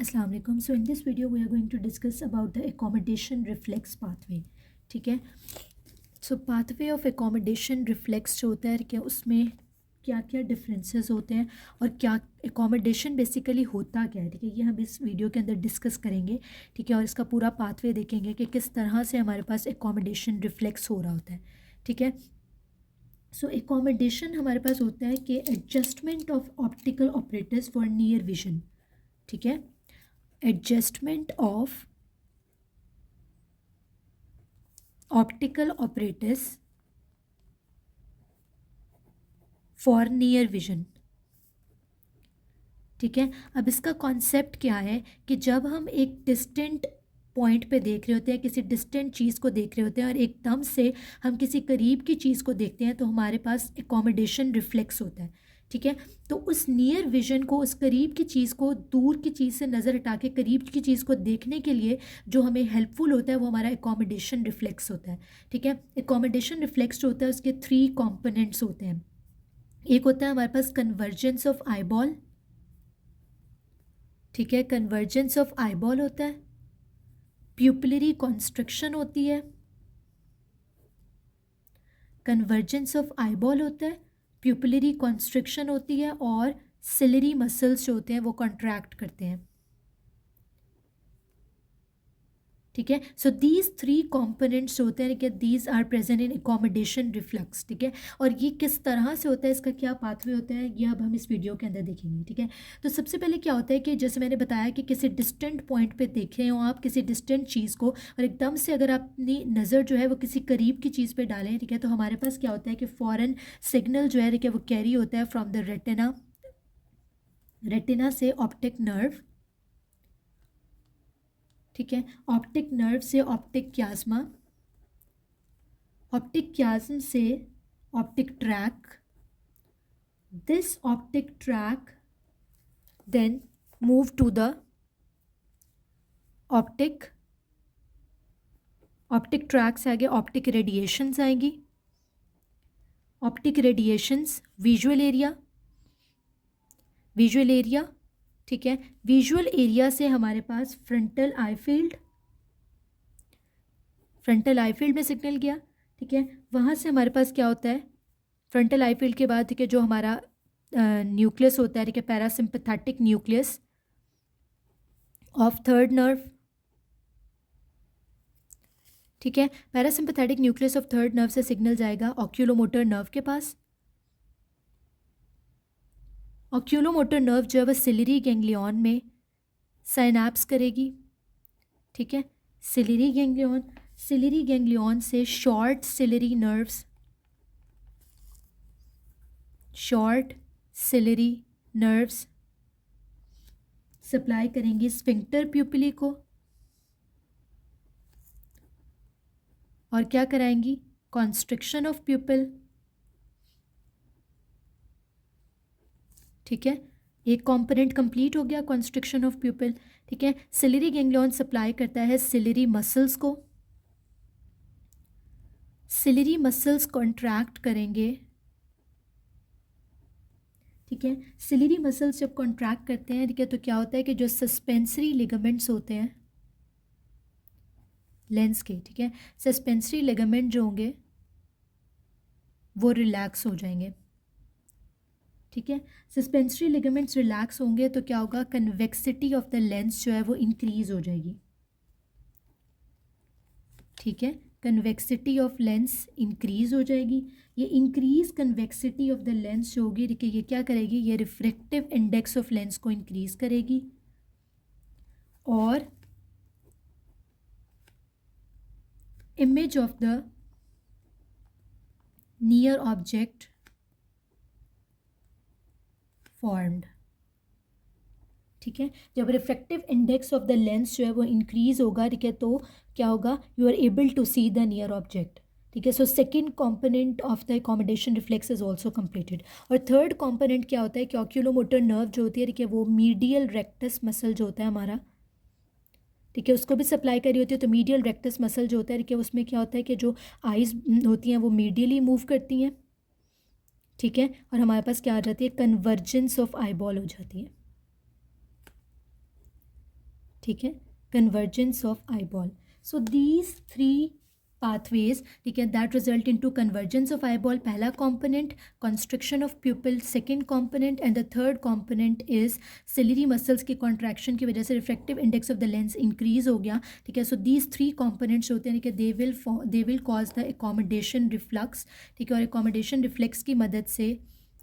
अस्सलाम वालेकुम। So in this video we are going to discuss about the accommodation reflex pathway. ठीक है। So pathway of accommodation reflex जो होता है कि उसमें क्या क्या डिफरेंसेस होते हैं और क्या एकोमोडेशन बेसिकली होता क्या है। ठीक है, ये हम इस वीडियो के अंदर डिस्कस करेंगे। ठीक है, और इसका पूरा पाथवे देखेंगे कि किस तरह से हमारे पास एकोमोडेशन रिफ्लेक्स हो रहा होता है। ठीक है। सो एकोमोडेशन हमारे पास होता है कि adjustment of optical operators for near vision. ठीक है, adjustment of optical apparatus for near vision। ठीक है, अब इसका कॉन्सेप्ट क्या है कि जब हम एक डिस्टेंट पॉइंट पे देख रहे होते हैं, किसी डिस्टेंट चीज़ को देख रहे होते हैं और एकदम से हम किसी करीब की चीज़ को देखते हैं तो हमारे पास एकोमोडेशन रिफ्लेक्स होता है। ठीक है, तो उस नियर विजन को, उस करीब की चीज़ को दूर की चीज़ से नज़र हटा के करीब की चीज़ को देखने के लिए जो हमें हेल्पफुल होता है वो हमारा एकोमोडेशन रिफ्लेक्स होता है। ठीक है, एकोमोडेशन रिफ्लेक्स जो होता है उसके 3 कॉम्पोनेंट्स होते हैं। एक होता है हमारे पास कन्वर्जेंस ऑफ आईबॉल। ठीक है, कन्वर्जेंस ऑफ आईबॉल होता है। प्यूपिलरी कॉन्स्ट्रिक्शन होती है। कन्वर्जेंस ऑफ आईबॉल होता है, प्यूपिलरी कॉन्स्ट्रिक्शन होती है और सिलरी मसल्स जो होते हैं वो कॉन्ट्रैक्ट करते हैं। ठीक है, सो दीज 3 कॉम्पोनेंट्स होते हैं कि these are present in accommodation reflex. ठीक है, और ये किस तरह से होता है, इसका क्या पाथवे होता है, ये अब हम इस वीडियो के अंदर देखेंगे। ठीक है, तो सबसे पहले क्या होता है कि जैसे मैंने बताया कि किसी डिस्टेंट पॉइंट पे देख रहे हो आप किसी डिस्टेंट चीज़ को और एकदम से अगर अपनी नज़र जो है वो किसी करीब की चीज़ पे डालें, ठीक है, तो हमारे पास क्या होता है कि फ़ौरन सिग्नल जो है कि वो कैरी होता है फ्रॉम द रेटिना, रेटिना से ऑप्टिक नर्व। ठीक है, ऑप्टिक नर्व से ऑप्टिक क्यास्मा, ऑप्टिक क्यास्म से optic tract. This optic tract then move to the optic, optic tract से आगे ऑप्टिक रेडिएशंस आएंगी। Optic radiations visual area, visual area. ठीक है, विजुअल एरिया से हमारे पास frontal eye field, frontal eye field में सिग्नल गया। ठीक है, वहाँ से हमारे पास क्या होता है, फ्रंटल आई फील्ड के बाद ठीक है जो हमारा न्यूक्लियस होता है, ठीक है, parasympathetic nucleus of third nerve. ठीक है, parasympathetic nucleus of third nerve से सिग्नल जाएगा ऑक्यूलोमोटर नर्व के पास। ऑक्यूलोमोटर नर्व जो है वह सिलिरी गैंग्लियन में साइनैप्स करेगी। ठीक है, सिलिरी गैंग्लियन, सिलिरी गैंग्लियन से short ciliary nerves, short ciliary nerves supply करेंगी स्फिंक्टर प्यूपिली को और क्या कराएंगी, कॉन्स्ट्रिक्शन ऑफ प्यूपिल। ठीक है, एक कंपोनेंट कंप्लीट हो गया, कॉन्स्ट्रिक्शन ऑफ प्यूपिल। ठीक है, सिलिरी गैंग्लियन सप्लाई करता है सिलिरी मसल्स को, सिलिरी मसल्स कॉन्ट्रैक्ट करेंगे। ठीक है, सिलिरी मसल्स जब कॉन्ट्रैक्ट करते हैं, ठीक है, तो क्या होता है कि जो सस्पेंसरी लिगामेंट्स होते हैं लेंस के, ठीक है, सस्पेंसरी लिगामेंट जो होंगे वो रिलैक्स हो जाएंगे। ठीक है, सस्पेंसरी लिगामेंट्स रिलैक्स होंगे तो क्या होगा, कन्वेक्सिटी ऑफ द लेंस जो है वो इंक्रीज हो जाएगी। ठीक है, कन्वेक्सिटी ऑफ लेंस इंक्रीज हो जाएगी। ये increase convexity of the lens जो होगी, ठीक है, ये क्या करेगी, ये रिफ्रैक्टिव इंडेक्स ऑफ लेंस को इंक्रीज करेगी और image of the near object formed. ठीक है, जब refractive index of the lens जो है वो इंक्रीज होगा, ठीक है, तो क्या होगा, you are able to see the near object. ठीक है, so second component of the accommodation reflex is also completed. और थर्ड कंपोनेंट क्या होता है कि ऑक्यूलोमोटर नर्व जो होती है, ठीक है, वो मीडियल रेक्टस मसल जो होता है हमारा, ठीक है, उसको भी सप्लाई करी होती है। तो मीडियल रेक्टस मसल जो होता है, ठीक है, उसमें क्या होता है कि जो आइज़ होती हैं वो मीडियली मूव करती हैं। ठीक है, और हमारे पास क्या आ जाती है, कन्वर्जेंस ऑफ आईबॉल हो जाती है। ठीक है, convergence of eye ball. So these 3 pathways, ठीक है, that result into convergence of eyeball, पहला component, constriction of pupil second component, and the third component is ciliary muscles के contraction की वजह से refractive index of the lens increase हो गया. ठीक है, so these 3 components होते हैं कि they will cause the accommodation reflex. ठीक है, और accommodation reflex की मदद से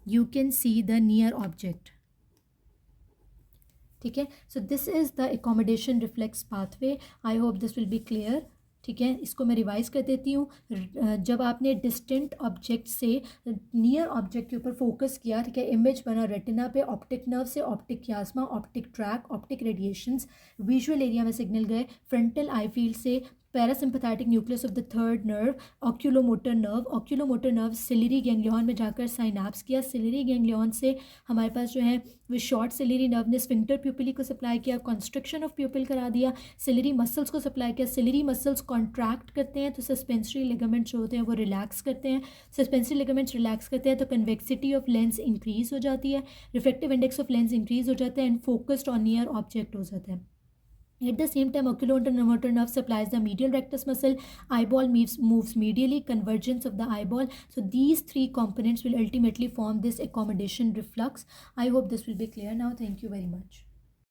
you can see the near object. ठीक है, so this is the accommodation reflex pathway. I hope this will be clear. ठीक है, इसको मैं रिवाइज़ कर देती हूँ. जब आपने डिस्टेंट ऑब्जेक्ट से नियर ऑब्जेक्ट के ऊपर फोकस किया, ठीक है, इमेज बना रेटिना पे, ऑप्टिक नर्व से optic chiasma, optic tract, optic radiations, visual area में सिग्नल गए, फ्रंटल आई फील्ड से parasympathetic nucleus of the third nerve, oculomotor nerve ciliary ganglion में जाकर साइनाप्स किया. सिलिरी गैंग्लियन से हमारे पास जो है वो शॉर्ट सिलिरी नर्व ने स्फिंक्टर प्यूपिली को सप्लाई किया, कंस्ट्रक्शन ऑफ प्यूपिल करा दिया, सिलिरी मसल्स को सप्लाई किया. सिलिरी मसल्स कॉन्ट्रैक्ट करते हैं तो सस्पेंसरी लिगामेंट्स जो होते हैं वो रिलैक्स करते हैं. सस्पेंसरी लिगामेंट्स रिलैक्स करते हैं तो कन्वेक्सिटी ऑफ लेंस इंक्रीज हो जाती है, refractive index of lens increase हो जाता है, and focused on near object हो जाता है. At the same time, oculomotor nerve supplies the medial rectus muscle. Eyeball moves medially, convergence of the eyeball. So these 3 components will ultimately form this accommodation reflex. I hope this will be clear now. Thank you very much.